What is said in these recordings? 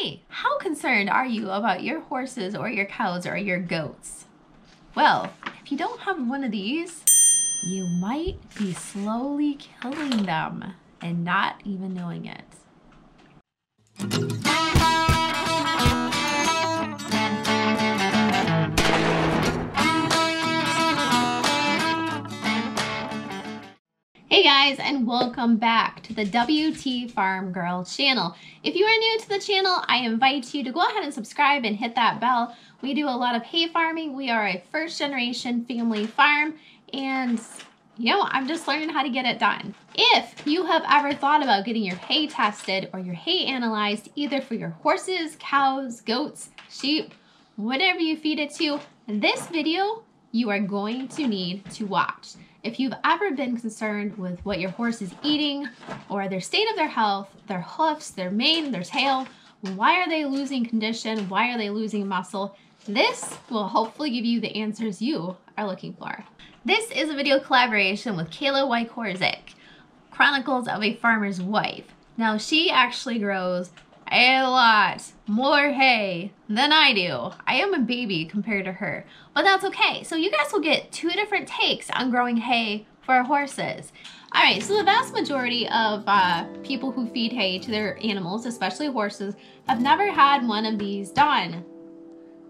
Hey, how concerned are you about your horses or your cows or your goats? Well, if you don't have one of these, you might be slowly killing them and not even knowing it. Hey guys, and welcome back to the WT Farm Girl channel. If you are new to the channel, I invite you to go ahead and subscribe and hit that bell. We do a lot of hay farming. We are a first generation family farm, and I'm just learning how to get it done. If you have ever thought about getting your hay tested or your hay analyzed, either for your horses, cows, goats, sheep, whatever you feed it to, this video you are going to need to watch. If you've ever been concerned with what your horse is eating or their state of their health, their hoofs, their mane, their tail, why are they losing condition, why are they losing muscle, this will hopefully give you the answers you are looking for. This is a video collaboration with Kayla Wykorzik, Chronicles of a Farmer's Wife. Now she actually grows a lot more hay than I do. I am a baby compared to her, but that's okay. So you guys will get two different takes on growing hay for horses. All right, so the vast majority of people who feed hay to their animals, especially horses, have never had one of these done.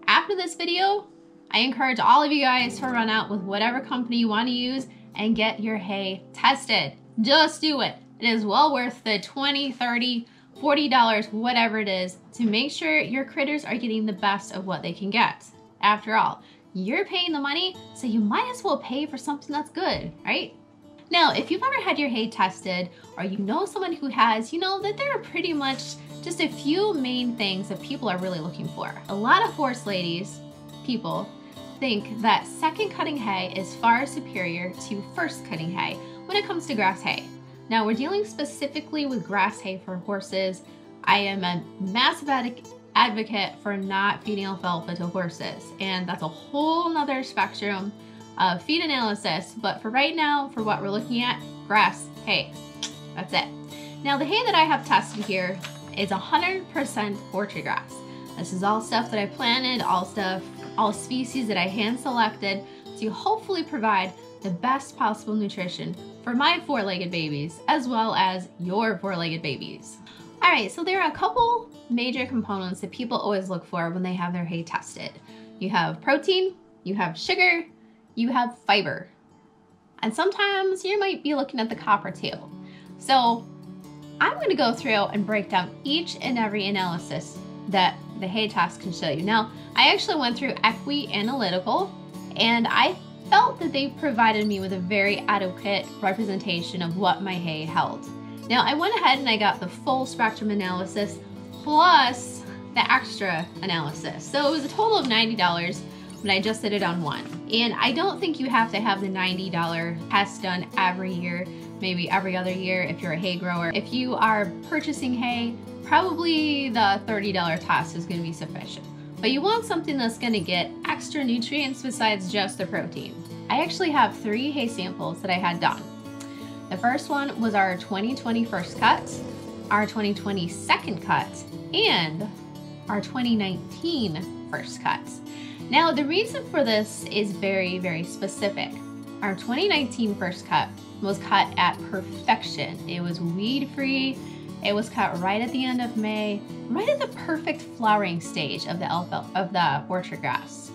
After this video, I encourage all of you guys to run out with whatever company you want to use and get your hay tested. Just do it. It is well worth the $20, $30, $40, whatever it is, to make sure your critters are getting the best of what they can get. After all, you're paying the money, so you might as well pay for something that's good, right? Now, if you've ever had your hay tested, or you know someone who has, you know that there are pretty much just a few main things that people are really looking for. A lot of horse ladies, people, think that second cutting hay is far superior to first cutting hay when it comes to grass hay. Now we're dealing specifically with grass hay for horses. I am a massive advocate for not feeding alfalfa to horses, and that's a whole nother spectrum of feed analysis, but for right now, for what we're looking at, grass hay, that's it. Now the hay that I have tested here is 100% orchard grass. This is all stuff that I planted, all species that I hand selected to hopefully provide the best possible nutrition for my four-legged babies, as well as your four-legged babies. All right, so there are a couple major components that people always look for when they have their hay tested. You have protein, you have sugar, you have fiber. And sometimes you might be looking at the copper too. So I'm gonna go through and break down each and every analysis that the hay test can show you. Now, I actually went through Equi-Analytical, and I felt that they provided me with a very adequate representation of what my hay held. Now I went ahead and I got the full spectrum analysis plus the extra analysis. So it was a total of $90, but I just did it on one. And I don't think you have to have the $90 test done every year, maybe every other year if you're a hay grower. If you are purchasing hay, probably the $30 test is gonna be sufficient. But you want something that's gonna get extra nutrients besides just the protein. I actually have 3 hay samples that I had done. The first one was our 2020 first cut, our 2020 second cut, and our 2019 first cut. Now the reason for this is very, very specific. Our 2019 first cut was cut at perfection. It was weed-free. It was cut right at the end of May, right at the perfect flowering stage of the orchard grass.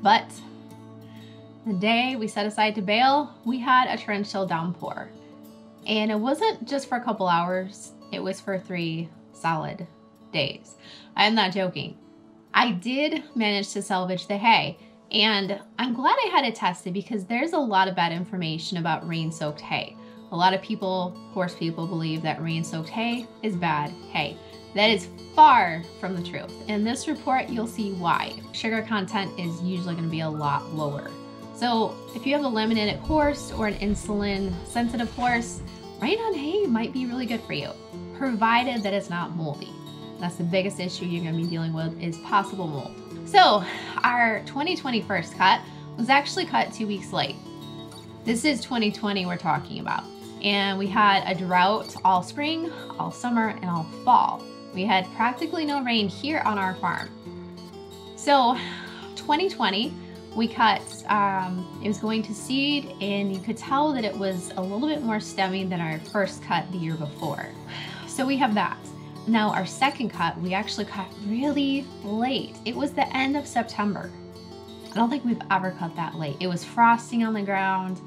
But the day we set aside to bale, we had a torrential downpour. And it wasn't just for a couple hours, it was for 3 solid days. I'm not joking. I did manage to salvage the hay, and I'm glad I had it tested because there's a lot of bad information about rain-soaked hay. A lot of people, horse people, believe that rain-soaked hay is bad hay. That is far from the truth. In this report, you'll see why. Sugar content is usually going to be a lot lower. So if you have a laminated horse or an insulin-sensitive horse, rain-on hay might be really good for you, provided that it's not moldy. That's the biggest issue you're going to be dealing with, is possible mold. So our 2020 first cut was actually cut 2 weeks late. This is 2020 we're talking about. And we had a drought all spring, all summer, and all fall. We had practically no rain here on our farm. So 2020, we cut, it was going to seed, and you could tell that it was a little bit more stemmy than our first cut the year before. So we have that. Now our second cut, we actually cut really late. It was the end of September. I don't think we've ever cut that late. It was frosting on the ground.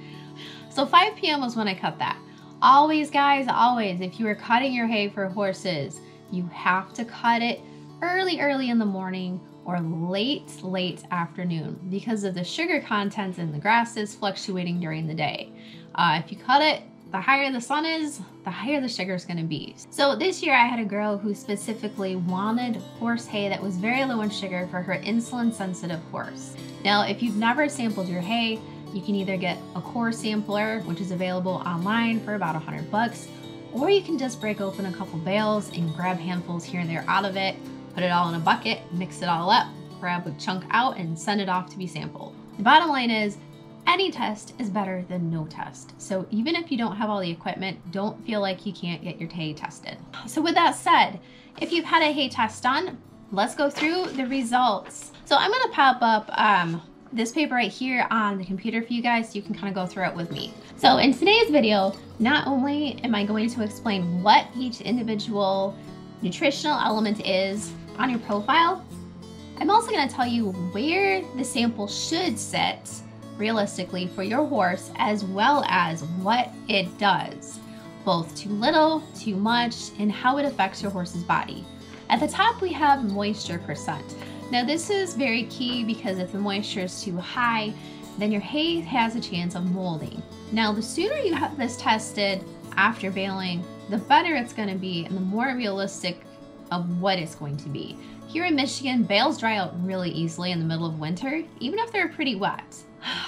So 5 p.m. was when I cut that. Always, guys, always, if you are cutting your hay for horses, you have to cut it early in the morning or late afternoon because of the sugar content in the grasses fluctuating during the day. If you cut it, the higher the sun is, the higher the sugar is going to be. So this year I had a girl who specifically wanted horse hay that was very low in sugar for her insulin sensitive horse. Now, if you've never sampled your hay, you can either get a core sampler, which is available online for about $100, or you can just break open a couple bales and grab handfuls here and there out of it, put it all in a bucket, mix it all up, grab a chunk out, and send it off to be sampled. The bottom line is, any test is better than no test. So even if you don't have all the equipment, don't feel like you can't get your hay tested. So with that said, if you've had a hay test done, let's go through the results. So I'm gonna pop up this paper right here on the computer for you guys so you can kind of go through it with me. So in today's video, not only am I going to explain what each individual nutritional element is on your profile, I'm also going to tell you where the sample should sit realistically for your horse, as well as what it does, both too little, too much, and how it affects your horse's body. At the top, we have moisture percent. Now this is very key because if the moisture is too high, then your hay has a chance of molding. Now the sooner you have this tested after baling, the better it's going to be and the more realistic of what it's going to be. Here in Michigan, bales dry out really easily in the middle of winter, even if they're pretty wet.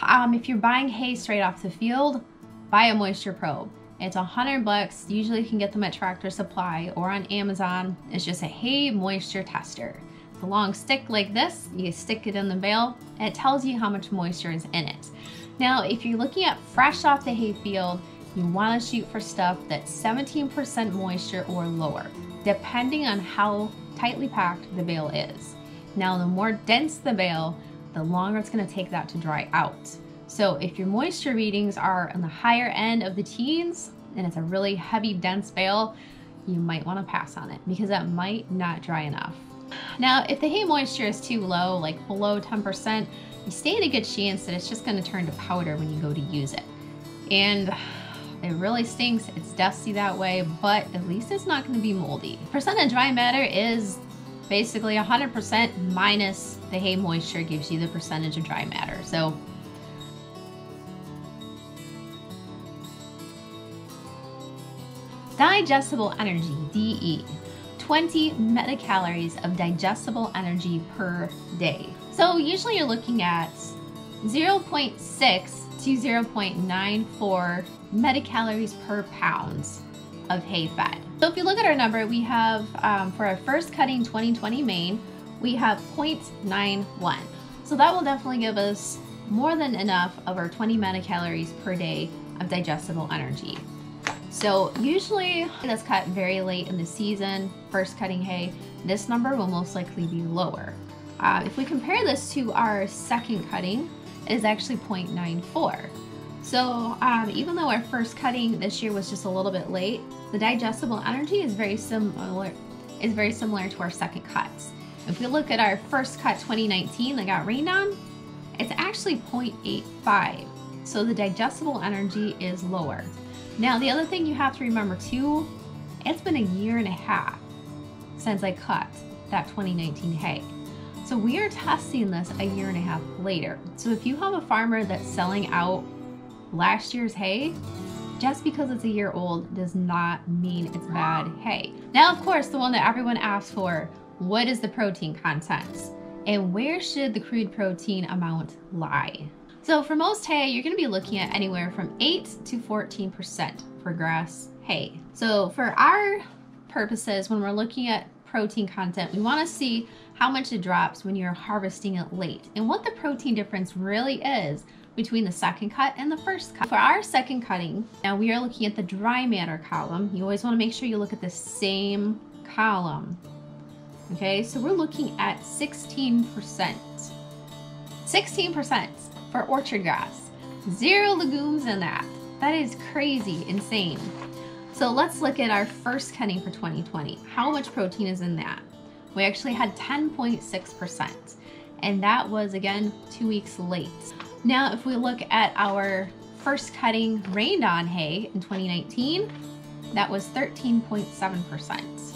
If you're buying hay straight off the field, buy a moisture probe. It's $100. Usually you can get them at Tractor Supply or on Amazon. It's just a hay moisture tester. It's a long stick like this. You stick it in the bale. And it tells you how much moisture is in it. Now, if you're looking at fresh off the hay field, you want to shoot for stuff that's 17% moisture or lower, depending on how tightly packed the bale is. Now, the more dense the bale, the longer it's going to take that to dry out. So if your moisture readings are on the higher end of the teens and it's a really heavy, dense bale, you might want to pass on it because that might not dry enough. Now, if the hay moisture is too low, like below 10%, you stand a good chance that it's just going to turn to powder when you go to use it. And it really stinks. It's dusty that way, but at least it's not going to be moldy. Percent of dry matter is basically 100% minus the hay moisture gives you the percentage of dry matter. So digestible energy, DE, 20 metacalories of digestible energy per day. So usually you're looking at 0.6 to 0.94 metacalories per pound of hay fed. So if you look at our number, we have, for our first cutting 2020 main, we have 0.91. So that will definitely give us more than enough of our 20 metacalories per day of digestible energy. So usually that's cut very late in the season, first cutting hay, this number will most likely be lower. If we compare this to our second cutting, it is actually 0.94. So even though our first cutting this year was just a little bit late, the digestible energy is very similar to our second cuts. If we look at our first cut 2019 that got rained on, it's actually 0.85. So the digestible energy is lower. Now the other thing you have to remember too, it's been a year and a half since I cut that 2019 hay. So we are testing this a year and a half later. So if you have a farmer that's selling out last year's hay, just because it's a year old does not mean it's bad hay. Now, of course, the one that everyone asks for, what is the protein content? And where should the crude protein amount lie? So for most hay, you're gonna be looking at anywhere from 8 to 14% for grass hay. So for our purposes, when we're looking at protein content, we wanna see how much it drops when you're harvesting it late and what the protein difference really is between the second cut and the first cut. For our second cutting, now we are looking at the dry matter column. You always want to make sure you look at the same column. Okay, so we're looking at 16%. 16% for orchard grass. 0 legumes in that. That is crazy, insane. So let's look at our first cutting for 2020. How much protein is in that? We actually had 10.6%. And that was, again, 2 weeks late. Now, if we look at our first cutting rained on hay in 2019, that was 13.7%.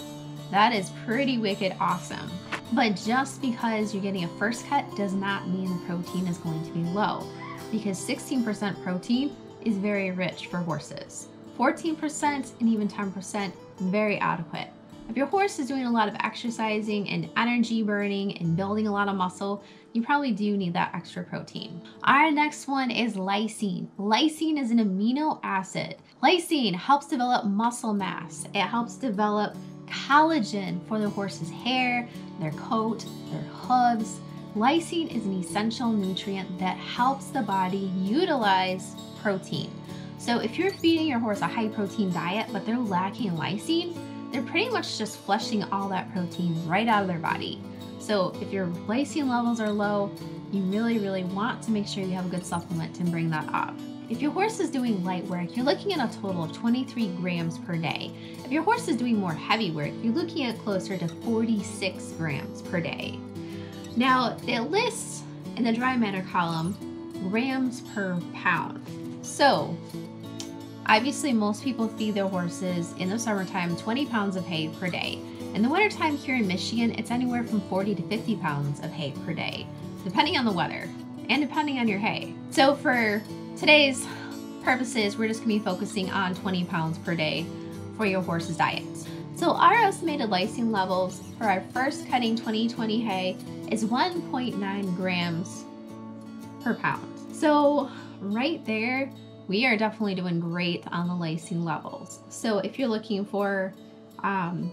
That is pretty wicked awesome. But just because you're getting a first cut does not mean the protein is going to be low, because 16% protein is very rich for horses. 14% and even 10%, very adequate. If your horse is doing a lot of exercising and energy burning and building a lot of muscle, you probably do need that extra protein. Our next one is lysine. Lysine is an amino acid. Lysine helps develop muscle mass. It helps develop collagen for the horse's hair, their coat, their hooves. Lysine is an essential nutrient that helps the body utilize protein. So if you're feeding your horse a high protein diet, but they're lacking lysine, they're pretty much just flushing all that protein right out of their body. So if your lysine levels are low, you really want to make sure you have a good supplement to bring that up. If your horse is doing light work, you're looking at a total of 23 grams per day. If your horse is doing more heavy work, you're looking at closer to 46 grams per day. Now, it lists in the dry matter column grams per pound. So, obviously most people feed their horses in the summertime 20 pounds of hay per day. In the wintertime here in Michigan, it's anywhere from 40 to 50 pounds of hay per day, depending on the weather and depending on your hay. So for today's purposes, we're just gonna be focusing on 20 pounds per day for your horse's diet. So our estimated lysine levels for our first cutting 2020 hay is 1.9 grams per pound. So right there, we are definitely doing great on the lysine levels. So if you're looking for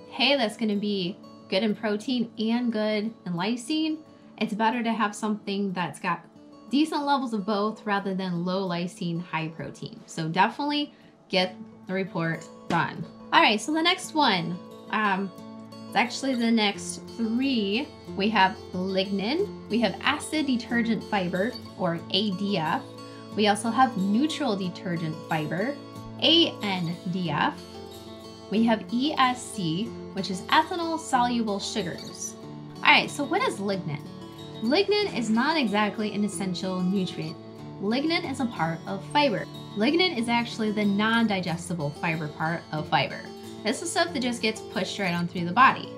hay that's gonna be good in protein and good in lysine, it's better to have something that's got decent levels of both rather than low lysine, high protein. So definitely get the report done. All right, so the next one, it's actually the next 3. We have lignin, we have acid detergent fiber, or ADF. We also have neutral detergent fiber, ANDF. We have ESC, which is ethanol soluble sugars. All right, so what is lignin? Lignin is not exactly an essential nutrient. Lignin is a part of fiber. Lignin is actually the non-digestible fiber part of fiber. This is stuff that just gets pushed right on through the body.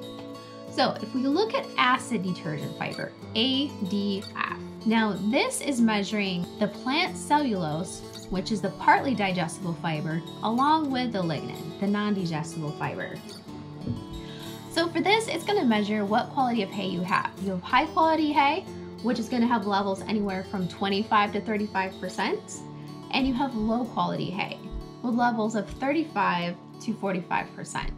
So if we look at acid detergent fiber, ADF, now this is measuring the plant cellulose, which is the partly digestible fiber, along with the lignin, the non-digestible fiber. So for this, it's gonna measure what quality of hay you have. You have high quality hay, which is gonna have levels anywhere from 25 to 35%, and you have low quality hay with levels of 35 to 45%.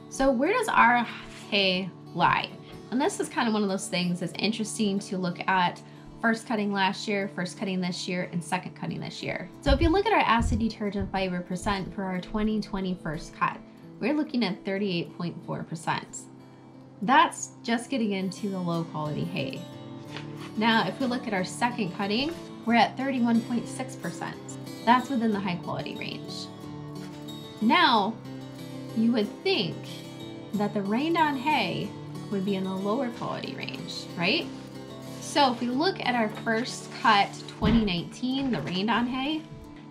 So where does our hay lie? And this is kind of one of those things that's interesting to look at. First cutting last year, first cutting this year, and second cutting this year. So if you look at our acid detergent fiber percent for our 2020 first cut, we're looking at 38.4%. That's just getting into the low quality hay. Now, if we look at our second cutting, we're at 31.6%. That's within the high quality range. Now, you would think that the rained on hay would be in the lower quality range, right? So if we look at our first cut 2019, the rained on hay,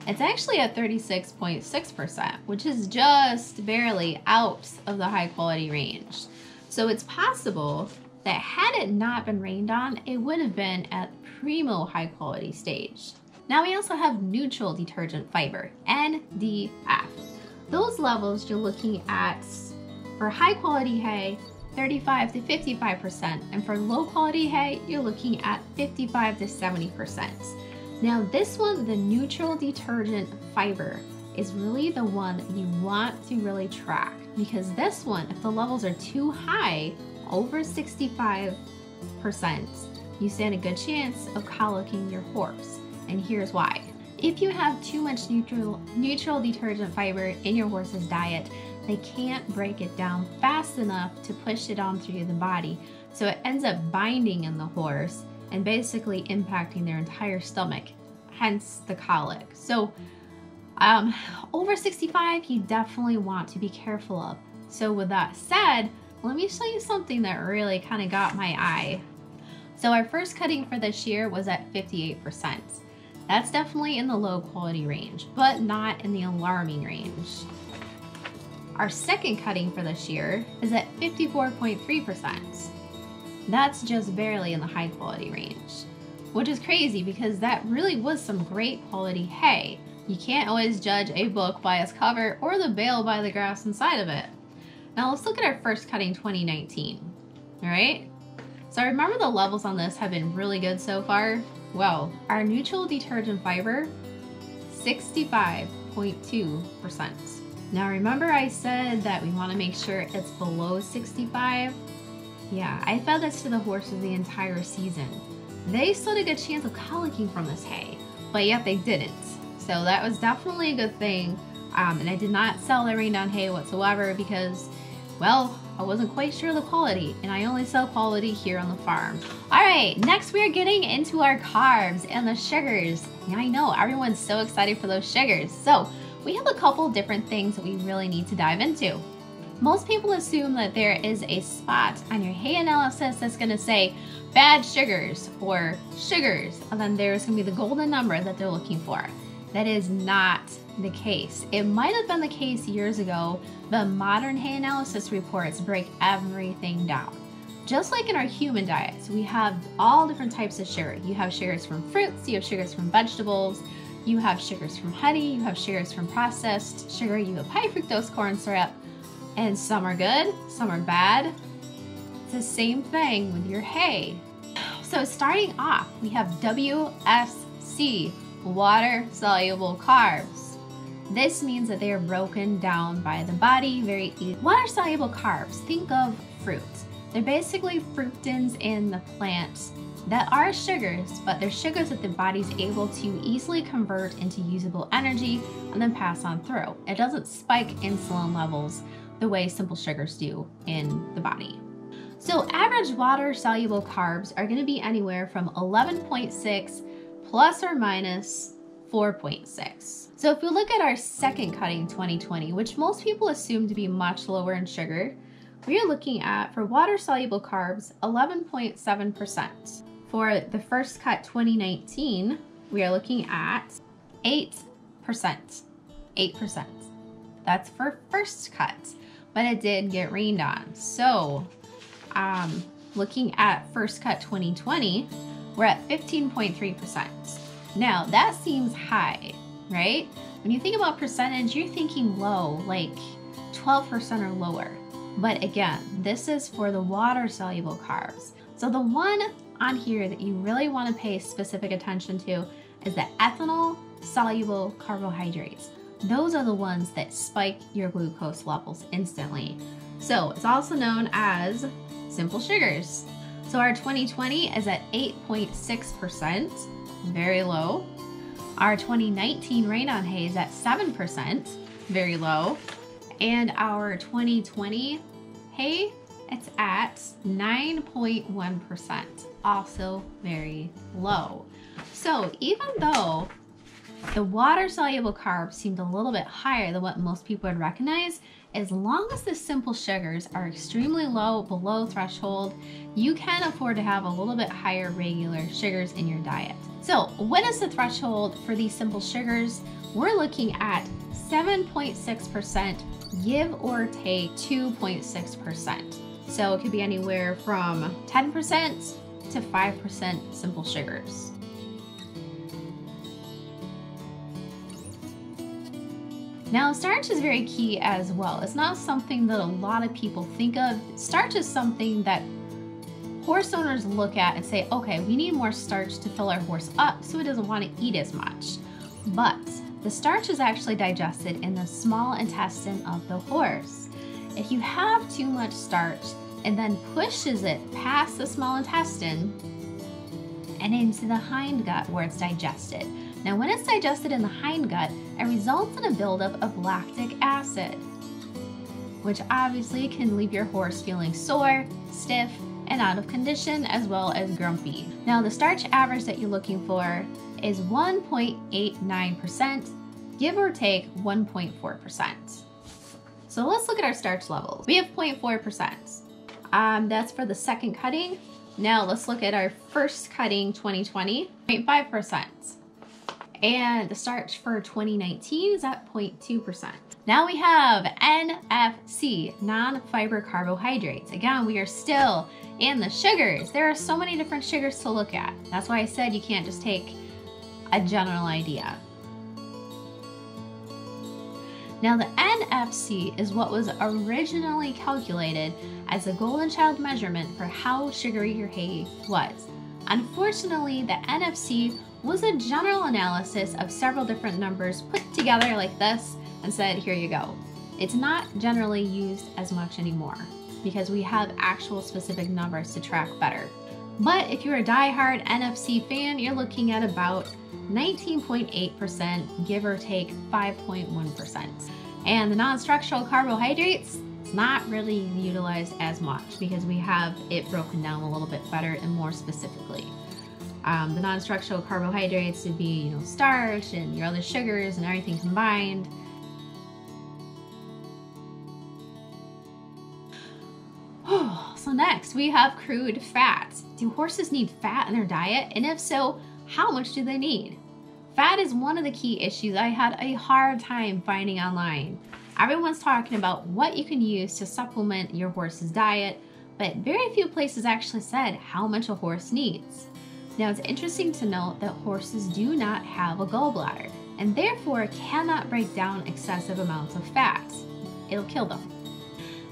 it's actually at 36.6%, which is just barely out of the high quality range. So it's possible that had it not been rained on, it would have been at primo high quality stage. Now we also have neutral detergent fiber, NDF. Those levels you're looking at for high quality hay, 35 to 55%, and for low quality hay, you're looking at 55 to 70%. Now this one, the neutral detergent fiber, is really the one that you want to really track, because this one, if the levels are too high, over 65%, you stand a good chance of colicking your horse. And here's why. If you have too much neutral detergent fiber in your horse's diet, they can't break it down fast enough to push it on through the body. So it ends up binding in the horse and basically impacting their entire stomach, hence the colic. So over 65, you definitely want to be careful of. So with that said, let me show you something that really kind of got my eye. So our first cutting for this year was at 58%. That's definitely in the low quality range, but not in the alarming range. Our second cutting for this year is at 54.3%. That's just barely in the high quality range, which is crazy because that really was some great quality hay. You can't always judge a book by its cover or the bale by the grass inside of it. Now let's look at our first cutting 2019, all right? So remember the levels on this have been really good so far. Well, our neutral detergent fiber, 65.2%. Now remember I said that we want to make sure it's below 65? Yeah, I fed this to the horses the entire season. They stood a good chance of colicking from this hay, but yet they didn't. So that was definitely a good thing. And I did not sell the rain down hay whatsoever because, well, I wasn't quite sure of the quality, and I only sell quality here on the farm. All right, next we are getting into our carbs and the sugars. Yeah, I know, everyone's so excited for those sugars. So we have a couple different things that we really need to dive into. Most people assume that there is a spot on your hay analysis that's gonna say bad sugars or sugars, and then there's gonna be the golden number that they're looking for. That is not the case. It might have been the case years ago, but modern hay analysis reports break everything down. Just like in our human diets, we have all different types of sugar. You have sugars from fruits, you have sugars from vegetables, you have sugars from honey, you have sugars from processed sugar, you have high fructose corn syrup, and some are good, some are bad. It's the same thing with your hay. So starting off, we have WSC, water-soluble carbs. This means that they are broken down by the body very easily. Water-soluble carbs, think of fruit. They're basically fructans in the plant that are sugars, but they're sugars that the body's able to easily convert into usable energy and then pass on through. It doesn't spike insulin levels the way simple sugars do in the body. So average water-soluble carbs are going to be anywhere from 11.6 plus or minus 4.6. So if we look at our second cutting 2020, which most people assume to be much lower in sugar, we are looking at, for water-soluble carbs, 11.7%. For the first cut 2019, we are looking at 8%. 8%. That's for first cut, but it did get rained on. So looking at first cut 2020, we're at 15.3%. Now that seems high, right? When you think about percentage, you're thinking low, like 12% or lower. But again, this is for the water-soluble carbs. So the one on here that you really want to pay specific attention to is the ethanol-soluble carbohydrates. Those are the ones that spike your glucose levels instantly. So it's also known as simple sugars. So our 2020 is at 8.6%, very low. Our 2019 rain on hay is at 7%, very low. And our 2020 hay, it's at 9.1%, also very low. So even though the water-soluble carbs seemed a little bit higher than what most people would recognize, as long as the simple sugars are extremely low, below threshold, you can afford to have a little bit higher regular sugars in your diet. So what is the threshold for these simple sugars? We're looking at 7.6%, give or take 2.6%. So it could be anywhere from 10% to 5% simple sugars. Now, starch is very key as well. It's not something that a lot of people think of. Starch is something that horse owners look at and say, okay, we need more starch to fill our horse up so it doesn't want to eat as much. But the starch is actually digested in the small intestine of the horse. If you have too much starch, it then pushes it past the small intestine and into the hindgut where it's digested. Now, when it's digested in the hindgut, it results in a buildup of lactic acid. which obviously can leave your horse feeling sore, stiff, and out of condition, as well as grumpy. Now, the starch average that you're looking for is 1.89%, give or take 1.4%. So let's look at our starch levels. We have 0.4%. That's for the second cutting. Now let's look at our first cutting 2020, 0.5%. And the starch for 2019 is at 0.2%. Now we have NFC, non-fiber carbohydrates. Again, we are still in the sugars. There are so many different sugars to look at. That's why I said you can't just take a general idea. Now the NFC is what was originally calculated as a golden child measurement for how sugary your hay was. Unfortunately, the NFC was a general analysis of several different numbers put together like this and said, here you go. It's not generally used as much anymore because we have actual specific numbers to track better. But if you're a die-hard NFC fan, you're looking at about 19.8%, give or take 5.1%. And the non-structural carbohydrates, it's not really utilized as much because we have it broken down a little bit better and more specifically. The non-structural carbohydrates would be, starch and your other sugars and everything combined. So next we have crude fats. Do horses need fat in their diet? And if so, how much do they need? Fat is one of the key issues I had a hard time finding online. Everyone's talking about what you can use to supplement your horse's diet, but very few places actually said how much a horse needs. Now it's interesting to note that horses do not have a gallbladder and therefore cannot break down excessive amounts of fat. It'll kill them.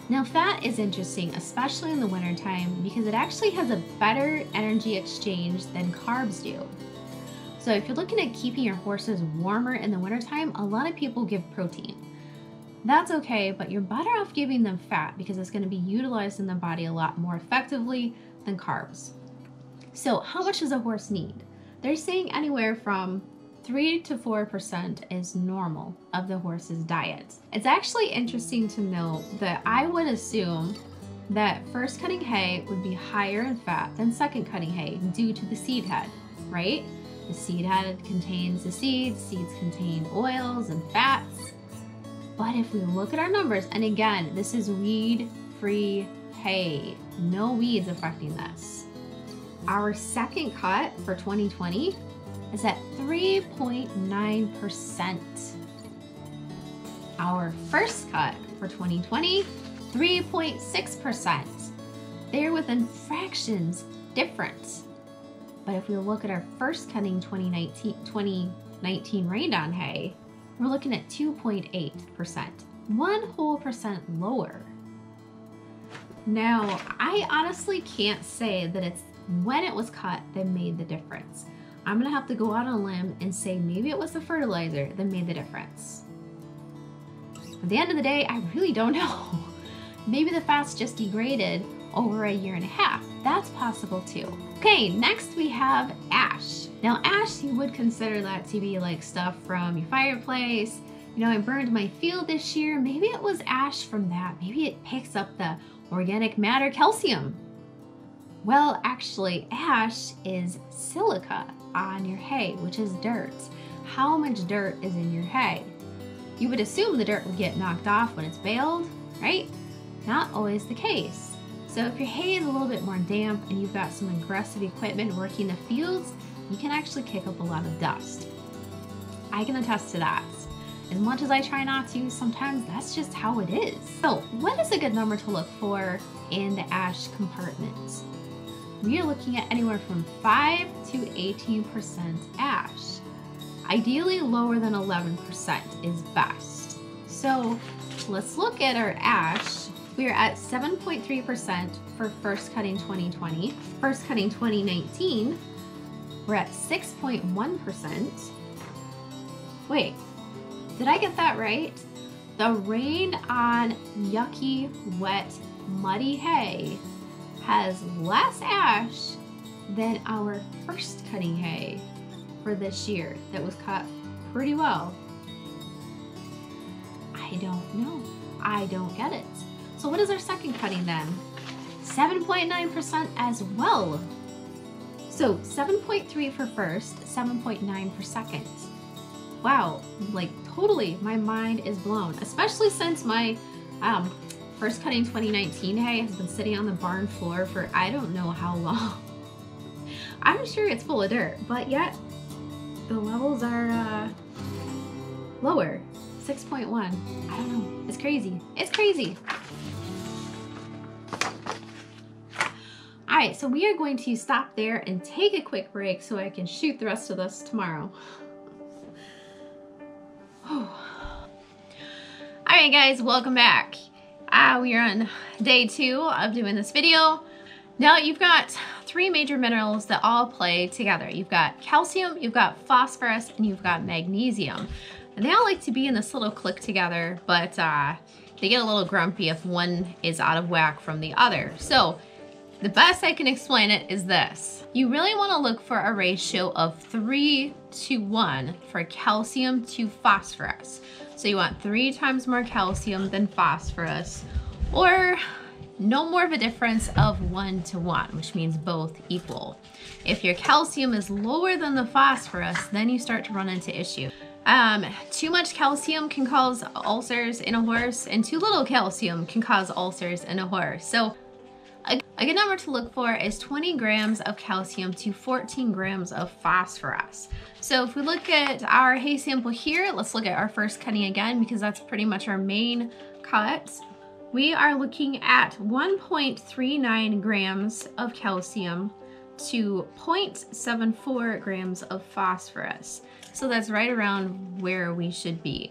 Now fat is interesting, especially in the wintertime, because it actually has a better energy exchange than carbs do. So if you're looking at keeping your horses warmer in the wintertime, a lot of people give protein. That's okay, but you're better off giving them fat because it's going to be utilized in the body a lot more effectively than carbs. So how much does a horse need? They're saying anywhere from 3 to 4% is normal of the horse's diet. It's actually interesting to note that I would assume that first cutting hay would be higher in fat than second cutting hay due to the seed head, right? The seed head contains the seeds contain oils and fats. But if we look at our numbers, and again, this is weed-free hay, no weeds affecting this. Our second cut for 2020 is at 3.9%. Our first cut for 2020, 3.6%. They're within fractions difference. But if we look at our first cutting 2019 rained-on hay, we're looking at 2.8%, 1 whole percent lower. Now, I honestly can't say that it's when it was cut that made the difference. I'm gonna have to go out on a limb and say maybe it was the fertilizer that made the difference. At the end of the day, I really don't know. Maybe the fats just degraded over a year and a half. That's possible too. Okay, next we have ash. Now ash, you would consider that to be like stuff from your fireplace. I burned my field this year. Maybe it was ash from that. Maybe it picks up the organic matter calcium. Well, actually, ash is silica on your hay, which is dirt. How much dirt is in your hay? You would assume the dirt would get knocked off when it's baled, right? Not always the case. So if your hay is a little bit more damp and you've got some aggressive equipment working the fields, you can actually kick up a lot of dust. I can attest to that. As much as I try not to, sometimes that's just how it is. So what is a good number to look for in the ash compartment? We are looking at anywhere from 5 to 18% ash. Ideally lower than 11% is best. So let's look at our ash. We are at 7.3% for first cutting 2020. First cutting 2019, we're at 6.1%. Wait, did I get that right? The rain on yucky, wet, muddy hay has less ash than our first cutting hay for this year that was cut pretty well. I don't know. I don't get it. So what is our second cutting then? 7.9% as well. So 7.3 for first, 7.9 for second. Wow, like totally, my mind is blown, especially since my first cutting 2019 hay has been sitting on the barn floor for I don't know how long. I'm sure it's full of dirt, but yet the levels are lower, 6.1. I don't know, it's crazy, it's crazy. All right, so we are going to stop there and take a quick break so I can shoot the rest of this tomorrow. All right, guys, welcome back. We are on day 2 of doing this video. Now you've got 3 major minerals that all play together. You've got calcium, you've got phosphorus, and you've got magnesium. And they all like to be in this little clique together, but they get a little grumpy if one is out of whack from the other. So the best I can explain it is this. You really want to look for a ratio of 3:1 for calcium to phosphorus. So you want 3 times more calcium than phosphorus, or no more of a difference of 1:1, which means both equal. If your calcium is lower than the phosphorus, then you start to run into issues. Too much calcium can cause ulcers in a horse, and too little calcium can cause ulcers in a horse. So a good number to look for is 20 grams of calcium to 14 grams of phosphorus. So if we look at our hay sample here, let's look at our first cutting again, because that's pretty much our main cut. We are looking at 1.39 grams of calcium to 0.74 grams of phosphorus. So that's right around where we should be.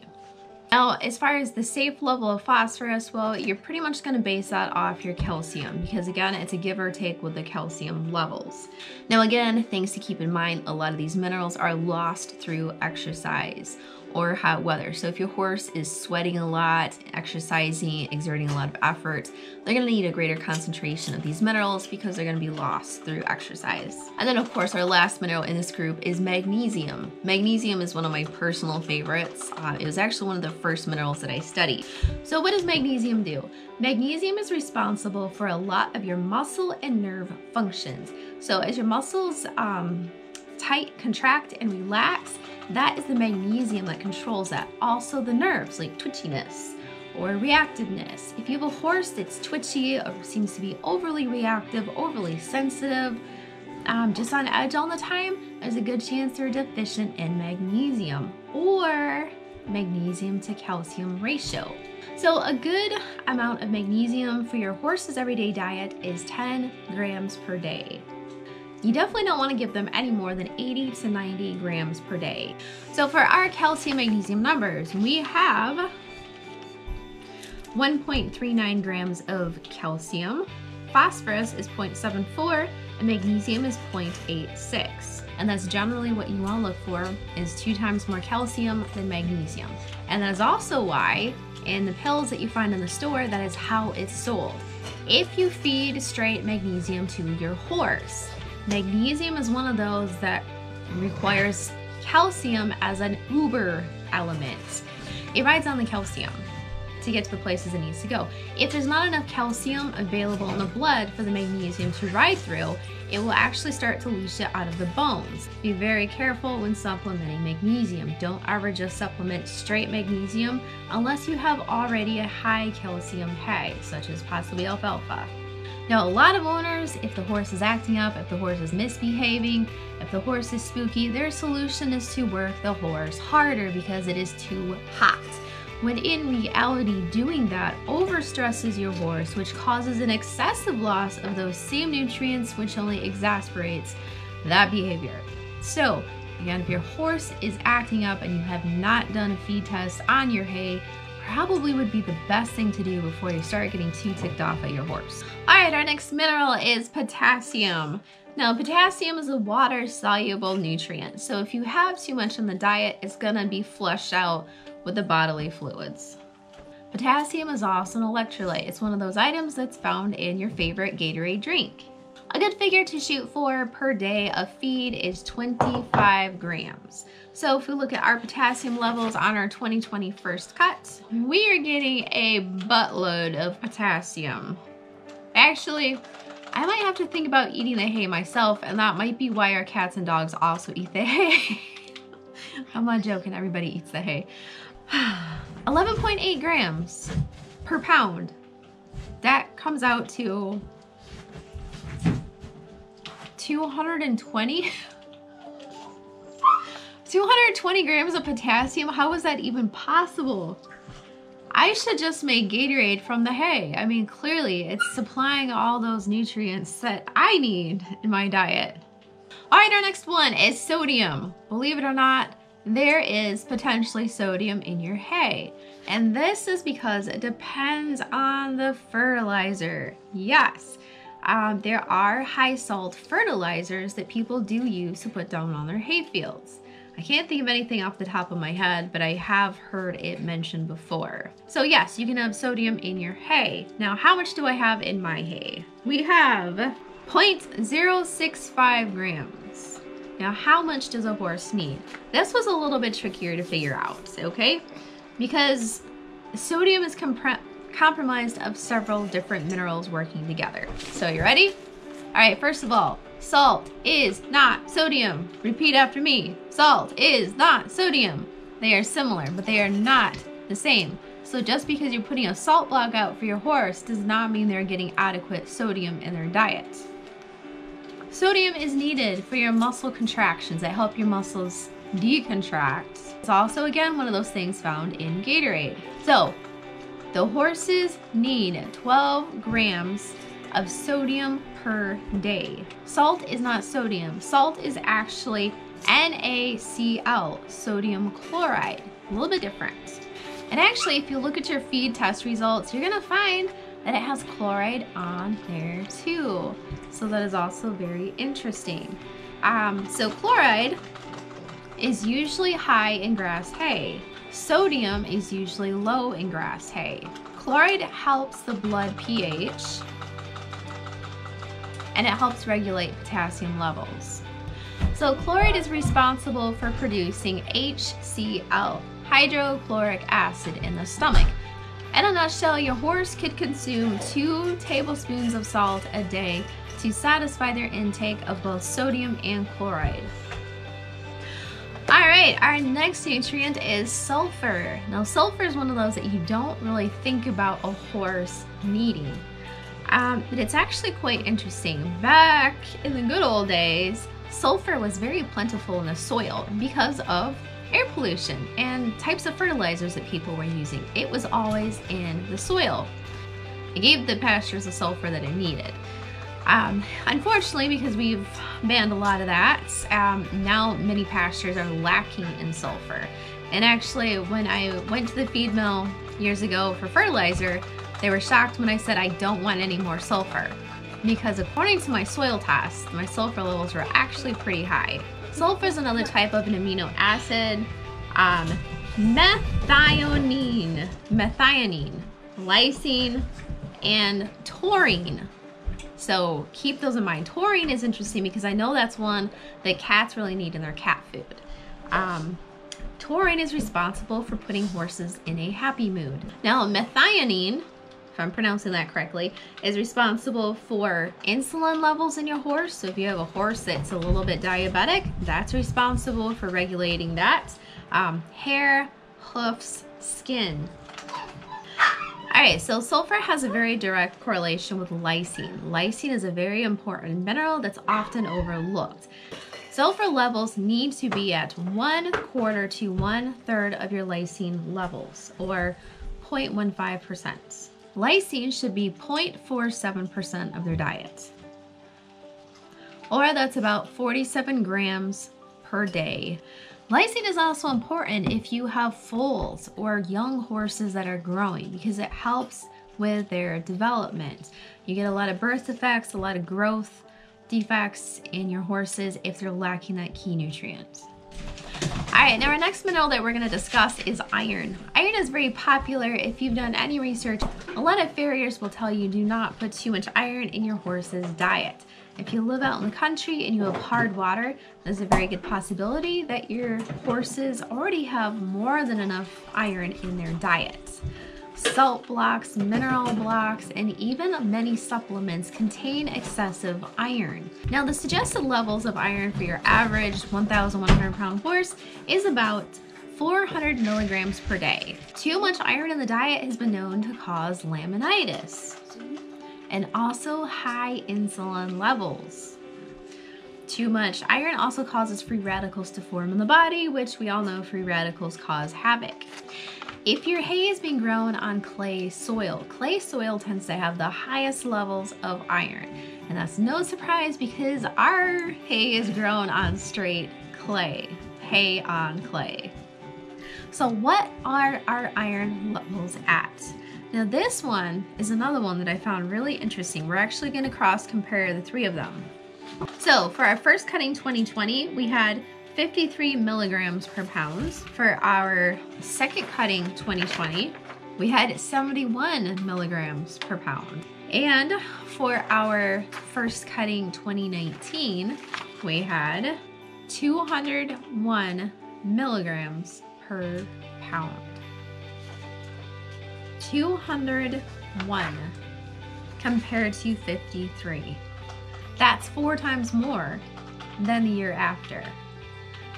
Now, as far as the safe level of phosphorus, well, you're pretty much going to base that off your calcium, because again, it's a give or take with the calcium levels. Now again, things to keep in mind, a lot of these minerals are lost through exercise or hot weather. So if your horse is sweating a lot, exercising, exerting a lot of effort, they're gonna need a greater concentration of these minerals because they're gonna be lost through exercise. And then of course, our last mineral in this group is magnesium. Magnesium is one of my personal favorites. It was actually one of the first minerals that I studied. So what does magnesium do? Magnesium is responsible for a lot of your muscle and nerve functions. So as your muscles contract and relax, that is the magnesium that controls that. Also the nerves, like twitchiness or reactiveness. If you have a horse that's twitchy or seems to be overly reactive, overly sensitive, just on edge all the time, there's a good chance they're deficient in magnesium or magnesium to calcium ratio. So a good amount of magnesium for your horse's everyday diet is 10 grams per day. You definitely don't want to give them any more than 80 to 90 grams per day. So for our calcium magnesium numbers, we have 1.39 grams of calcium, phosphorus is 0.74, and magnesium is 0.86. And that's generally what you want to look for, is 2 times more calcium than magnesium. And that is also why in the pills that you find in the store, that is how it's sold. If you feed straight magnesium to your horse, magnesium is one of those that requires calcium as an uber element. It rides on the calcium to get to the places it needs to go. If there's not enough calcium available in the blood for the magnesium to ride through, it will actually start to leach it out of the bones. Be very careful when supplementing magnesium. Don't ever just supplement straight magnesium unless you have already a high calcium hay, such as possibly alfalfa. Now, a lot of owners, if the horse is acting up, if the horse is misbehaving, if the horse is spooky, their solution is to work the horse harder because it is too hot. When in reality, doing that overstresses your horse, which causes an excessive loss of those same nutrients, which only exacerbates that behavior. So, again, if your horse is acting up and you have not done a feed test on your hay, probably would be the best thing to do before you start getting too ticked off at your horse. All right, our next mineral is potassium. Now, potassium is a water-soluble nutrient, so if you have too much in the diet, it's gonna be flushed out with the bodily fluids. Potassium is also an electrolyte. It's one of those items that's found in your favorite Gatorade drink. A good figure to shoot for per day of feed is 25 grams. So if we look at our potassium levels on our 2020 first cut, we are getting a buttload of potassium. Actually, I might have to think about eating the hay myself, and that might be why our cats and dogs also eat the hay. I'm not joking, everybody eats the hay. 11.8 grams per pound. That comes out to 220 grams of potassium. How is that even possible? I should just make Gatorade from the hay. I mean, clearly it's supplying all those nutrients that I need in my diet. All right, our next one is sodium. Believe it or not, there is potentially sodium in your hay. And this is because it depends on the fertilizer. Yes, there are high salt fertilizers that people do use to put down on their hay fields. I can't think of anything off the top of my head, but I have heard it mentioned before. So yes, you can have sodium in your hay. Now, how much do I have in my hay? We have 0.065 grams. Now, how much does a horse need? This was a little bit trickier to figure out, okay? Because sodium is comprised of several different minerals working together. So you ready? All right, first of all, salt is not sodium. Repeat after me. Salt is not sodium. They are similar, but they are not the same. So just because you're putting a salt block out for your horse does not mean they're getting adequate sodium in their diet. Sodium is needed for your muscle contractions that help your muscles decontract. It's also, again, one of those things found in Gatorade. So the horses need 12 grams of sodium per day. Salt is not sodium. Salt is actually NaCl, sodium chloride. A little bit different. And actually, if you look at your feed test results, you're gonna find that it has chloride on there too. So that is also very interesting. So chloride is usually high in grass hay. Sodium is usually low in grass hay. Chloride helps the blood pH, and it helps regulate potassium levels. So chloride is responsible for producing HCl, hydrochloric acid, in the stomach. In a nutshell, your horse could consume 2 tablespoons of salt a day to satisfy their intake of both sodium and chloride. All right, our next nutrient is sulfur. Now, sulfur is one of those that you don't really think about a horse needing. But it's actually quite interesting. Back in the good old days, sulfur was very plentiful in the soil because of air pollution and types of fertilizers that people were using. It was always in the soil. It gave the pastures the sulfur that it needed. Unfortunately, because we've banned a lot of that, now many pastures are lacking in sulfur. And actually, when I went to the feed mill years ago for fertilizer, they were shocked when I said I don't want any more sulfur, because according to my soil test, my sulfur levels were actually pretty high. Sulfur is another type of an amino acid. Methionine, lysine, and taurine. So keep those in mind. Taurine is interesting because I know that's one that cats really need in their cat food. Taurine is responsible for putting horses in a happy mood. Now, methionine, if I'm pronouncing that correctly, is responsible for insulin levels in your horse. So if you have a horse that's a little bit diabetic, that's responsible for regulating that. Hair, hoofs, skin. All right, so sulfur has a very direct correlation with lysine. Lysine is a very important mineral that's often overlooked. Sulfur levels need to be at 1/4 to 1/3 of your lysine levels, or 0.15%. Lysine should be 0.47% of their diet, or that's about 47 grams per day. Lysine is also important if you have foals or young horses that are growing, because it helps with their development. You get a lot of birth defects, a lot of growth defects in your horses if they're lacking that key nutrient. All right, now our next mineral that we're going to discuss is iron. Iron is very popular. If you've done any research, a lot of farriers will tell you do not put too much iron in your horse's diet. If you live out in the country and you have hard water, there's a very good possibility that your horses already have more than enough iron in their diets. Salt blocks, mineral blocks, and even many supplements contain excessive iron. Now, the suggested levels of iron for your average 1,100 pound horse is about 400 milligrams per day. Too much iron in the diet has been known to cause laminitis and also high insulin levels. Too much iron also causes free radicals to form in the body, which we all know free radicals cause havoc. If your hay is being grown on clay soil tends to have the highest levels of iron. And that's no surprise because our hay is grown on straight clay, hay on clay. So what are our iron levels at? Now this one is another one that I found really interesting. We're actually going to cross compare the three of them. So for our first cutting 2020, we had 53 milligrams per pound. For our second cutting 2020, we had 71 milligrams per pound. And for our first cutting 2019, we had 201 milligrams per pound. 201 compared to 53. That's 4 times more than the year after.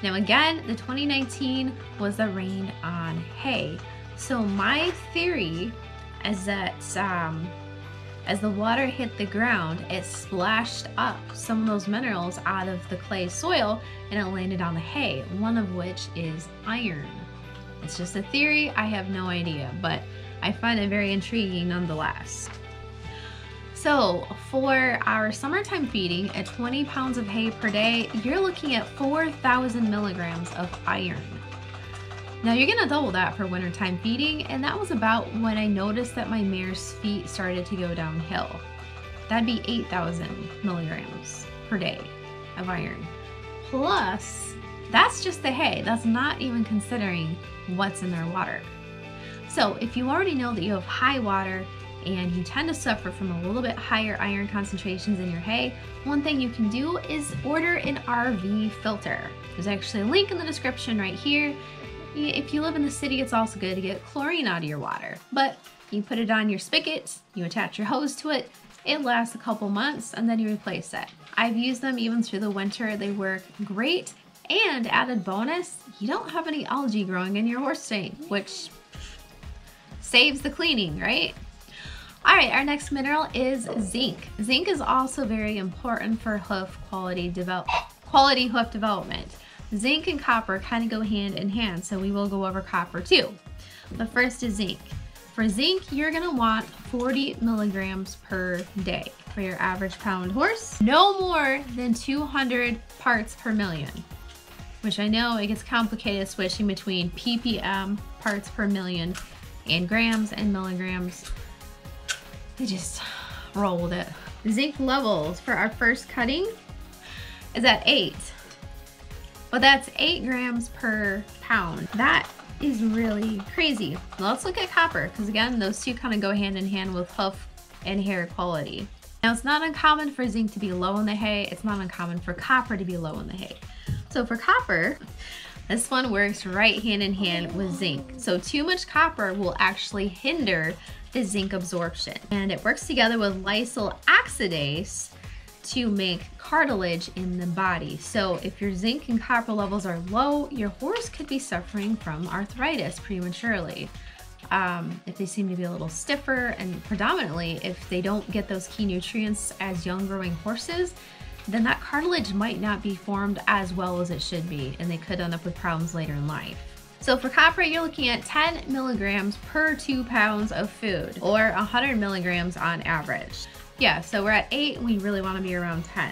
Now again, the 2019 was the rain on hay. So my theory is that as the water hit the ground, it splashed up some of those minerals out of the clay soil and it landed on the hay, one of which is iron. It's just a theory, I have no idea, but I find it very intriguing nonetheless. So for our summertime feeding at 20 pounds of hay per day, you're looking at 4,000 milligrams of iron. Now you're gonna double that for wintertime feeding, and that was about when I noticed that my mare's feet started to go downhill. That'd be 8,000 milligrams per day of iron. Plus, that's just the hay. That's not even considering what's in their water. So if you already know that you have high water and you tend to suffer from a little bit higher iron concentrations in your hay, one thing you can do is order an RV filter. There's actually a link in the description right here. If you live in the city, it's also good to get chlorine out of your water. But you put it on your spigot, you attach your hose to it, it lasts a couple months, and then you replace it. I've used them even through the winter. They work great. And added bonus, you don't have any algae growing in your horse tank, which saves the cleaning, right? All right, our next mineral is zinc. Zinc is also very important for quality hoof development. Zinc and copper kind of go hand in hand, so we will go over copper too. But first is zinc. For zinc, you're gonna want 40 milligrams per day for your average pound horse. No more than 200 parts per million, which I know it gets complicated switching between ppm, parts per million, and grams and milligrams. They just roll with it. Zinc levels for our first cutting is at 8, but that's 8 grams per pound. That is really crazy. Let's look at copper, because again, those two kind of go hand in hand with hoof and hair quality. Now, it's not uncommon for zinc to be low in the hay. It's not uncommon for copper to be low in the hay. So for copper, this one works right hand in hand with zinc. So too much copper will actually hinder the zinc absorption. And it works together with lysyl oxidase to make cartilage in the body. So if your zinc and copper levels are low, your horse could be suffering from arthritis prematurely. If they seem to be a little stiffer, and predominantly if they don't get those key nutrients as young growing horses, then that cartilage might not be formed as well as it should be, and they could end up with problems later in life. So for copper, you're looking at 10 milligrams per 2 pounds of food, or 100 milligrams on average. Yeah, so we're at 8, and we really want to be around 10.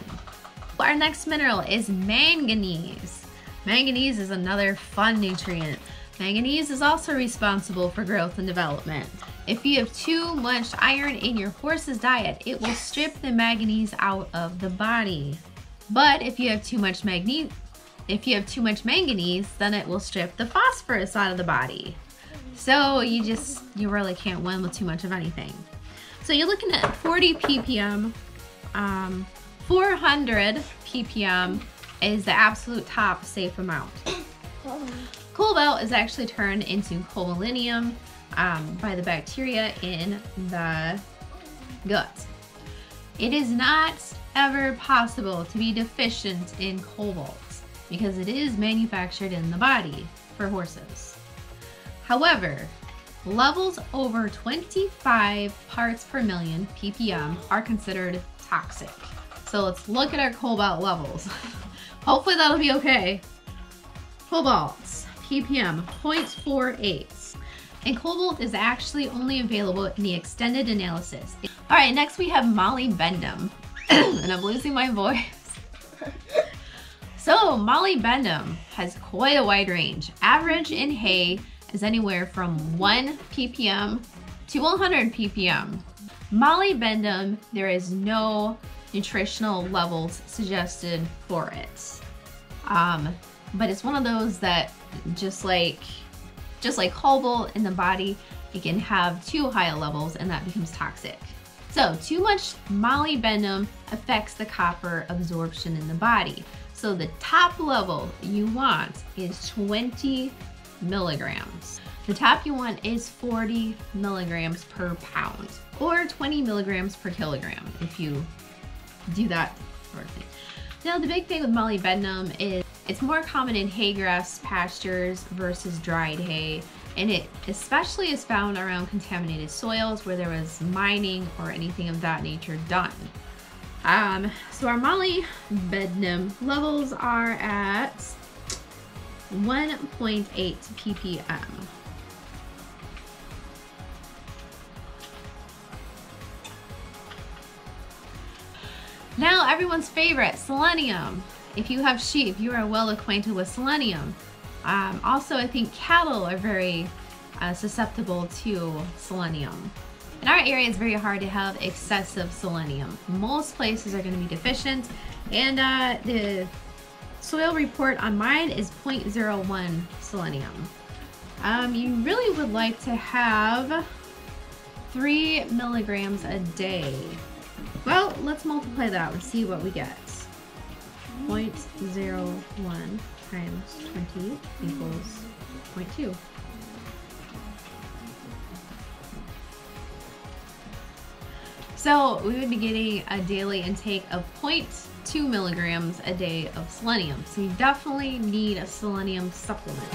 Our next mineral is manganese. Manganese is another fun nutrient. Manganese is also responsible for growth and development. If you have too much iron in your horse's diet, it will strip the manganese out of the body. But if you have too much manganese, then it will strip the phosphorus out of the body. So you really can't win with too much of anything. So you're looking at 40 ppm 400 ppm is the absolute top safe amount. Cobalt is actually turned into cobalinium by the bacteria in the gut. It is not ever possible to be deficient in cobalt because it is manufactured in the body for horses. However, levels over 25 parts per million ppm are considered toxic. So let's look at our cobalt levels. Hopefully that'll be okay. Cobalt, ppm 0.48. And cobalt is actually only available in the extended analysis. All right, next we have molybdenum. And I'm losing my voice. So molybdenum has quite a wide range. Average in hay is anywhere from 1 ppm to 100 ppm. Molybdenum, there is no nutritional levels suggested for it. But it's one of those that just like cobalt in the body, it can have too high levels and that becomes toxic. So too much molybdenum affects the copper absorption in the body. So the top level you want is 20 milligrams. The top you want is 40 milligrams per pound or 20 milligrams per kilogram if you do that sort of thing. Now the big thing with molybdenum is it's more common in hay grass pastures versus dried hay, and it especially is found around contaminated soils where there was mining or anything of that nature done. So our molybdenum levels are at 1.8 ppm. Now everyone's favorite, selenium. If you have sheep, you are well acquainted with selenium. Also, I think cattle are very susceptible to selenium. In our area, it's very hard to have excessive selenium. Most places are going to be deficient, and the soil report on mine is 0.01 selenium. You really would like to have 3 milligrams a day. Well, let's multiply that and see what we get. 0.01 times 20 equals 0.2. So we would be getting a daily intake of 0.2 milligrams a day of selenium. So you definitely need a selenium supplement.